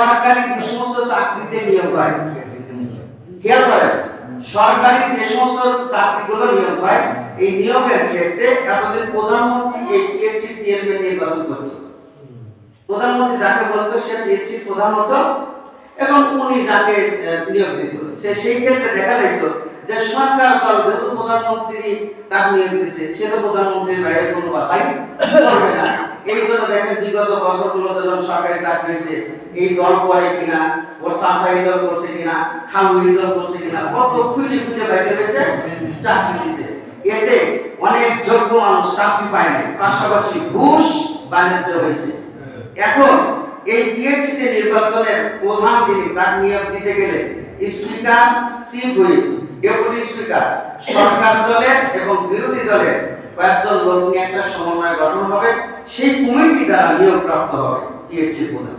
সরকারি যে সমস্ত চাকরিতে নিয়োগ হয়, খেয়াল করেন, সরকারি যে সমস্ত চাকরিগুলো নিয়োগ হয়, এই নিয়োগের ক্ষেত্রে এতদিন প্রধানমন্ত্রী এই পিএসসি চেয়ারম্যান নির্বাচন করত। প্রধানমন্ত্রী যাকে বলতো সে পিএসসি প্রধান হতো এবং উনি যাকে নিয়োগ দিত, সেই ক্ষেত্রে দেখা যেত যে সরকার দল যেহেতু প্রধানমন্ত্রী তার নিয়োগ দিচ্ছে, সে তো প্রধানমন্ত্রীর বাইরে কোনো কথাই বলবে না। এই জন্য দেখেন বিগত বছরগুলোতে যখন সরকারি চাকরি হয়েছে, এই দল করে কিনা, ওর সাফাই দল করছে কিনা, খালুই দল করছে কিনা, কত খুঁজে খুঁজে বেঁচে বেঁচে চাকরি দিচ্ছে। এতে অনেক যোগ্য মানুষ চাকরি পায় নাই, পাশাপাশি ঘুষ বাণিজ্য হয়েছে। এখন এই পিএসসিতে নির্বাচনের প্রধান যিনি, তার নিয়োগ দিতে গেলে speaker, chief whip, deputy speaker, সরকার দলের এবং বিরোধী দলের কয়েকজন লোক নিয়ে একটা সমন্বয় গঠন হবে, সেই কমিটি দ্বারা নিয়োগ প্রাপ্ত হবে পিএসসি প্রধান।